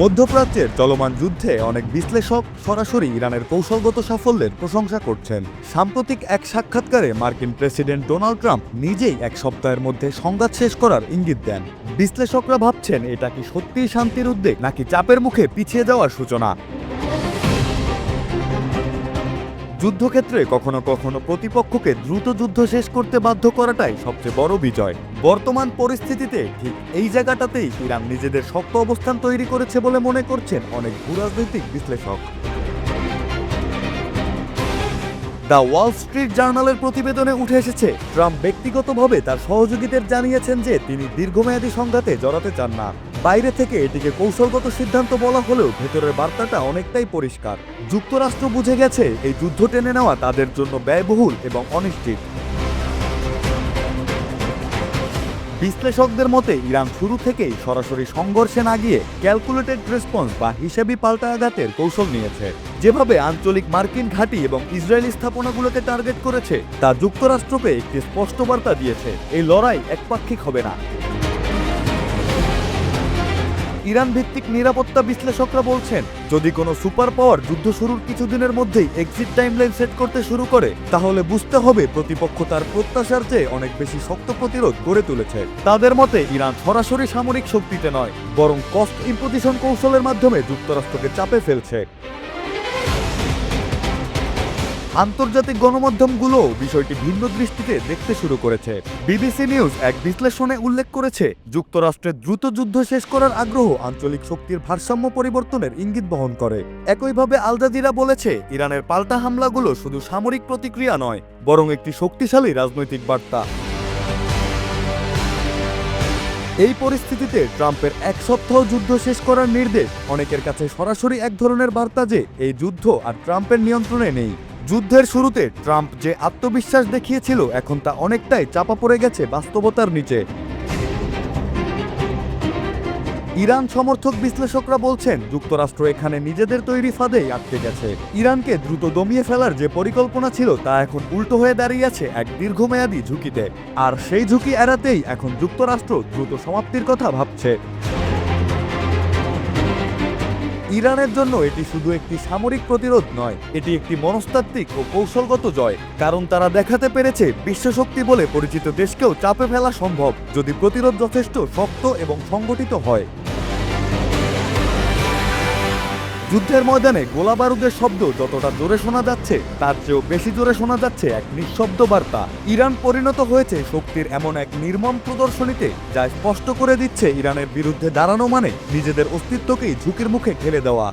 মধ্যপ্রাচ্যের চলমান যুদ্ধে অনেক বিশ্লেষক সরাসরি ইরানের কৌশলগত সাফল্যের প্রশংসা করছেন। সাম্প্রতিক এক সাক্ষাৎকারে মার্কিন প্রেসিডেন্ট ডোনাল্ড ট্রাম্প নিজেই এক সপ্তাহের মধ্যে সংঘাত শেষ করার ইঙ্গিত দেন। বিশ্লেষকরা ভাবছেন এটা কি সত্যিই শান্তির উদ্বেগ নাকি চাপের মুখে পিছিয়ে যাওয়ার সূচনা। যুদ্ধক্ষেত্রে কখনো কখনো প্রতিপক্ষকে দ্রুত যুদ্ধ শেষ করতে বাধ্য করাটাই সবচেয়ে বড় বিজয়। বর্তমান পরিস্থিতিতে ঠিক এই জায়গাটাতেই ইরান নিজেদের শক্ত অবস্থান তৈরি করেছে বলে মনে করছেন অনেক ভূরাজনৈতিক বিশ্লেষক। দ্য ওয়াল স্ট্রিট জার্নালের প্রতিবেদনে উঠে এসেছে, ট্রাম্প ব্যক্তিগতভাবে তার সহযোগীদের জানিয়েছেন যে তিনি দীর্ঘমেয়াদী সংঘাতে জড়াতে চান না। বাইরে থেকে এটিকে কৌশলগত সিদ্ধান্ত বলা হলেও ভেতরের বার্তাটা অনেকটাই পরিষ্কার। যুক্তরাষ্ট্র বুঝে গেছে এই যুদ্ধ টেনে নেওয়া তাদের জন্য ব্যয়বহুল এবং অনিশ্চিত। বিশ্লেষকদের মতে ইরান শুরু থেকেই সরাসরি সংঘর্ষে না গিয়ে ক্যালকুলেটেড রেসপন্স বা হিসেবি পাল্টা আঘাতের কৌশল নিয়েছে। যেভাবে আঞ্চলিক মার্কিন ঘাঁটি এবং ইসরায়েলি স্থাপনাগুলোকে টার্গেট করেছে তা যুক্তরাষ্ট্রকে একটি স্পষ্ট বার্তা দিয়েছে, এই লড়াই একপাক্ষিক হবে না। ইরান ভিত্তিক নিরাপত্তা বিশ্লেষকরা বলছেন, যদি কোনো সুপার পাওয়ার যুদ্ধ শুরুর কিছুদিনের মধ্যেই এক্সিট টাইমলাইন সেট করতে শুরু করে তাহলে বুঝতে হবে প্রতিপক্ষ তার প্রত্যাশার চেয়ে অনেক বেশি শক্ত প্রতিরোধ গড়ে তুলেছে। তাদের মতে ইরান সরাসরি সামরিক শক্তিতে নয় বরং কস্ট ইম্পোজিশন কৌশলের মাধ্যমে যুক্তরাষ্ট্রকে চাপে ফেলছে। আন্তর্জাতিক গণমাধ্যমগুলোও বিষয়টি ভিন্ন দৃষ্টিতে দেখতে শুরু করেছে। বিবিসি নিউজ এক বিশ্লেষণে উল্লেখ করেছে, যুক্তরাষ্ট্রের দ্রুত যুদ্ধ শেষ করার আগ্রহ আঞ্চলিক শক্তির ভারসাম্য পরিবর্তনের ইঙ্গিত বহন করে। একইভাবে আল জাজিরা বলেছে, ইরানের পাল্টা হামলাগুলো শুধু সামরিক প্রতিক্রিয়া নয় বরং একটি শক্তিশালী রাজনৈতিক বার্তা। এই পরিস্থিতিতে ট্রাম্পের এক সপ্তাহ যুদ্ধ শেষ করার নির্দেশ অনেকের কাছে সরাসরি এক ধরনের বার্তা যে এই যুদ্ধ আর ট্রাম্পের নিয়ন্ত্রণে নেই। যুদ্ধের শুরুতে ট্রাম্প যে আত্মবিশ্বাস দেখিয়েছিল এখন তা অনেকটাই চাপা পড়ে গেছে বাস্তবতার নিচে। ইরান সমর্থক বিশ্লেষকরা বলছেন, যুক্তরাষ্ট্র এখানে নিজেদের তৈরি ফাঁদেই আটকে গেছে। ইরানকে দ্রুত দমিয়ে ফেলার যে পরিকল্পনা ছিল তা এখন উল্টো হয়ে দাঁড়িয়েছে এক দীর্ঘমেয়াদী ঝুঁকিতে, আর সেই ঝুঁকি এড়াতেই এখন যুক্তরাষ্ট্র দ্রুত সমাপ্তির কথা ভাবছে। ইরানের জন্য এটি শুধু একটি সামরিক প্রতিরোধ নয়, এটি একটি মনস্তাত্ত্বিক ও কৌশলগত জয়, কারণ তারা দেখাতে পেরেছে বিশ্বশক্তি বলে পরিচিত দেশকেও চাপে ফেলা সম্ভব যদি প্রতিরোধ যথেষ্ট শক্ত এবং সংগঠিত হয়। যুদ্ধের ময়দানে গোলা বারুদের শব্দ যতটা জোরে শোনা যাচ্ছে তার চেয়েও বেশি জোরে শোনা যাচ্ছে এক নিঃশব্দ বার্তা। ইরান পরিণত হয়েছে শক্তির এমন এক নির্মম প্রদর্শনীতে যা স্পষ্ট করে দিচ্ছে ইরানের বিরুদ্ধে দাঁড়ানো মানে নিজেদের অস্তিত্বকেই ঝুঁকির মুখে ঠেলে দেওয়া।